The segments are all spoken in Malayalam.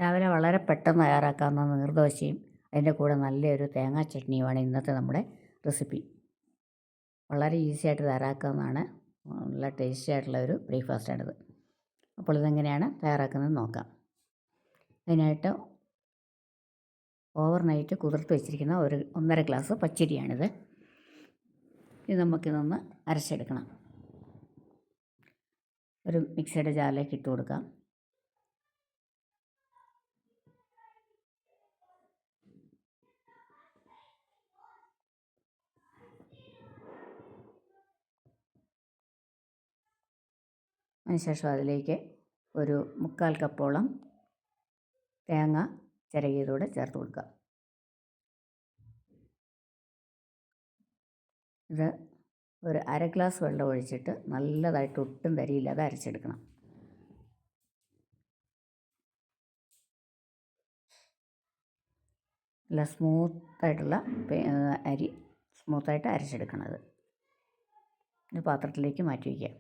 രാവിലെ വളരെ പെട്ടെന്ന് തയ്യാറാക്കാവുന്ന നീർദോശയും അതിൻ്റെ കൂടെ നല്ലൊരു തേങ്ങാ ചട്നിയുമാണ് ഇന്നത്തെ നമ്മുടെ റെസിപ്പി. വളരെ ഈസി ആയിട്ട് തയ്യാറാക്കാവുന്നതാണ്. നല്ല ടേസ്റ്റി ആയിട്ടുള്ള ഒരു ബ്രേക്ക്ഫാസ്റ്റാണിത്. അപ്പോൾ ഇതെങ്ങനെയാണ് തയ്യാറാക്കുന്നത് നോക്കാം. അതിനായിട്ട് ഓവർനൈറ്റ് കുതിർത്ത് വെച്ചിരിക്കുന്ന 1.5 ഗ്ലാസ് പച്ചരിയാണിത്. ഇത് നമുക്കിതൊന്ന് അരച്ചെടുക്കണം. ഒരു മിക്സിയുടെ ജാറിലേക്ക് ഇട്ട് കൊടുക്കാം. അതിനുശേഷം അതിലേക്ക് ഒരു 3/4 കപ്പോളം തേങ്ങ ചിരകിയതൂടെ ചേർത്ത് കൊടുക്കുക. ഇത് ഒരു 1/2 ഗ്ലാസ് വെള്ളം ഒഴിച്ചിട്ട് നല്ലതായിട്ട് ഒട്ടും തരിയില്ലാതെ അരച്ചെടുക്കണം. നല്ല സ്മൂത്തായിട്ടുള്ള അരി സ്മൂത്തായിട്ട് അരച്ചെടുക്കണത്. ഇത് പാത്രത്തിലേക്ക് മാറ്റി വയ്ക്കുക.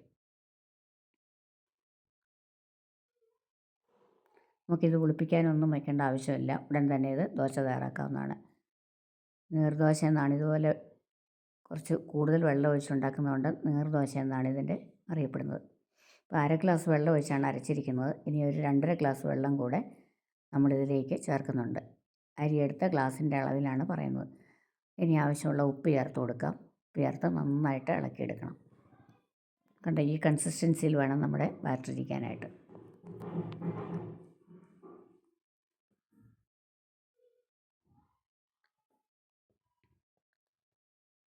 നമുക്കിത് പുളിപ്പിക്കാനൊന്നും വയ്ക്കേണ്ട ആവശ്യമില്ല. ഉടൻ തന്നെ ഇത് ദോശ തയ്യാറാക്കാവുന്നതാണ്. നീർദോശ എന്നാണ്, ഇതുപോലെ കുറച്ച് കൂടുതൽ വെള്ളം ഒഴിച്ചുണ്ടാക്കുന്നതുകൊണ്ട് നീർദോശ എന്നാണ് ഇതിൻ്റെ അറിയപ്പെടുന്നത്. ഇപ്പോൾ 1/2 ഗ്ലാസ് വെള്ളം ഒഴിച്ചാണ് അരച്ചിരിക്കുന്നത്. ഇനി ഒരു 2.5 ഗ്ലാസ് വെള്ളം കൂടെ നമ്മളിതിലേക്ക് ചേർക്കുന്നുണ്ട്. അരി എടുത്ത ഗ്ലാസിൻ്റെ അളവിലാണ് പറയുന്നത്. ഇനി ആവശ്യമുള്ള ഉപ്പ് ചേർത്ത് കൊടുക്കാം. ഉപ്പ് ചേർത്ത് നന്നായിട്ട് ഇളക്കിയെടുക്കണം. കണ്ട ഈ കൺസിസ്റ്റൻസിയിൽ വേണം നമ്മുടെ ബാറ്റർ ഇരിക്കാനായിട്ട്.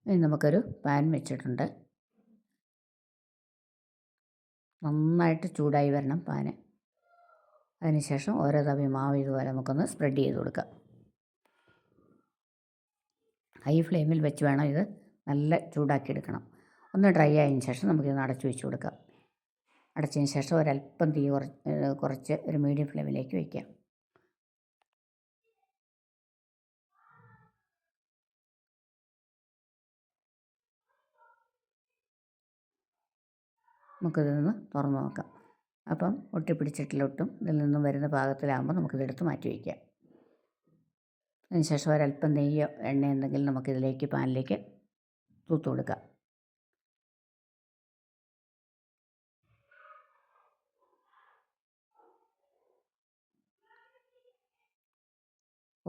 ഇനി നമുക്കൊരു പാൻ വെച്ചിട്ടുണ്ട്. നന്നായിട്ട് ചൂടായി വരണം പാന്. അതിനുശേഷം ഓരോ തവി മാവ് ഇതുപോലെ നമുക്കൊന്ന് സ്പ്രെഡ് ചെയ്ത് കൊടുക്കാം. ഹൈ ഫ്ലെയിമിൽ വെച്ച് വേണം ഇത് നല്ല ചൂടാക്കി എടുക്കണം. ഒന്ന് ഡ്രൈ ആയതിന് ശേഷം നമുക്കിത് അടച്ചു വെച്ച് കൊടുക്കാം. അടച്ചതിന് ശേഷം ഒരല്പം തീ കുറച്ച് ഒരു മീഡിയം ഫ്ലെയിമിലേക്ക് വയ്ക്കാം. നമുക്കിതൊന്ന് തുറന്ന് നോക്കാം. അപ്പം ഒട്ടിപ്പിടിച്ചിട്ടില്ല ഒട്ടും. ഇതിൽ നിന്നും വരുന്ന പാകത്തിലാകുമ്പോൾ നമുക്കിതെടുത്ത് മാറ്റി വയ്ക്കാം. അതിനുശേഷം ഒരല്പം നെയ്യോ എണ്ണ എന്തെങ്കിലും നമുക്കിതിലേക്ക് പാനിലേക്ക് തൂത്ത് കൊടുക്കാം.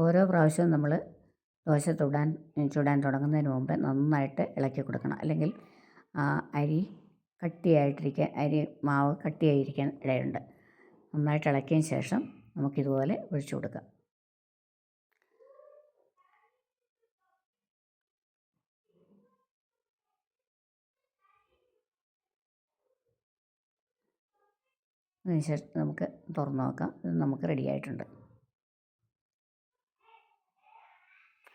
ഓരോ പ്രാവശ്യവും നമ്മൾ ദോശ ചുടാൻ തുടങ്ങുന്നതിന് മുമ്പ് നന്നായിട്ട് ഇളക്കി കൊടുക്കണം. അല്ലെങ്കിൽ അരി മാവ് കട്ടിയായിരിക്കാൻ ഇടയുണ്ട്. നന്നായിട്ട് ഇളക്കിയതിന് ശേഷം നമുക്കിതുപോലെ ഒഴിച്ചു കൊടുക്കാം. അതിനുശേഷം നമുക്ക് തുറന്ന് നോക്കാം. ഇത് നമുക്ക് റെഡി ആയിട്ടുണ്ട്.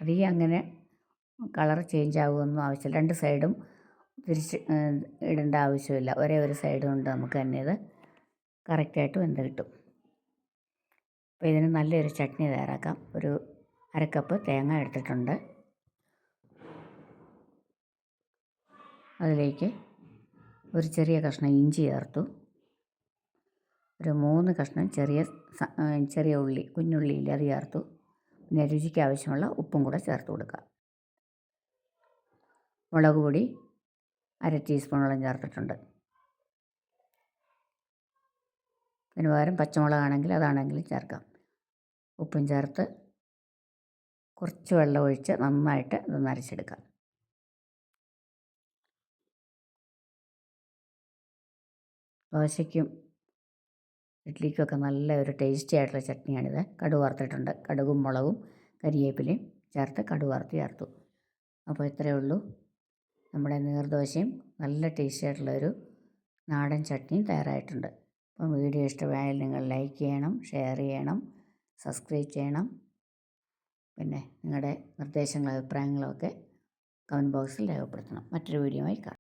അധികം അങ്ങനെ കളർ ചേഞ്ച് ആകുമെന്നും ആവശ്യമില്ല. 2 സൈഡും തിരിച്ച് ഇടേണ്ട ആവശ്യമില്ല. ഒരേ ഒരു സൈഡ് കൊണ്ട് നമുക്ക് തന്നെ ഇത് കറക്റ്റായിട്ട് വെന്ത് കിട്ടും. അപ്പോൾ ഇതിന് നല്ലൊരു ചട്നി തയ്യാറാക്കാം. ഒരു 1/2 കപ്പ് തേങ്ങ എടുത്തിട്ടുണ്ട്. അതിലേക്ക് ഒരു ചെറിയ കഷ്ണം ഇഞ്ചി ചേർത്തു. ഒരു 3 കഷ്ണം ചെറിയ ഉള്ളി, കുഞ്ഞുള്ളിയില്ലേ, അത് ചേർത്തു. പിന്നെ രുചിക്ക് ആവശ്യമുള്ള ഉപ്പും കൂടെ ചേർത്ത് കൊടുക്കുക. മുളക് പൊടി 1/2 ടീസ്പൂണോളം ചേർത്തിട്ടുണ്ട്. അതിന് പകരം പച്ചമുളകാണെങ്കിൽ അതാണെങ്കിലും ചേർക്കാം. ഉപ്പും ചേർത്ത് കുറച്ച് വെള്ളം ഒഴിച്ച് നന്നായിട്ട് ഇതൊന്ന് അരച്ചെടുക്കാം. ദോശയ്ക്കും ഇഡ്ഡലിക്കുമൊക്കെ നല്ല ഒരു ടേസ്റ്റി ആയിട്ടുള്ള ചട്നിയാണിത്. കടുക് വറുത്തിട്ടുണ്ട്. കടുകും മുളകും കരിവേപ്പിലയും ചേർത്ത് കടുക് വറുത്ത് ചേർത്തു. അപ്പോൾ ഇത്രയേ ഉള്ളൂ. നമ്മുടെ നീർദോശയും നല്ല ടേസ്റ്റി ആയിട്ടുള്ളൊരു നാടൻ ചട്നിയും തയ്യാറായിട്ടുണ്ട്. അപ്പം വീഡിയോ ഇഷ്ടമായാൽ നിങ്ങൾ ലൈക്ക് ചെയ്യണം, ഷെയർ ചെയ്യണം, സബ്സ്ക്രൈബ് ചെയ്യണം. പിന്നെ നിങ്ങളുടെ നിർദ്ദേശങ്ങളും അഭിപ്രായങ്ങളും ഒക്കെ കമൻറ്റ് ബോക്സിൽ രേഖപ്പെടുത്തണം. മറ്റൊരു വീഡിയോയുമായി കാണാം.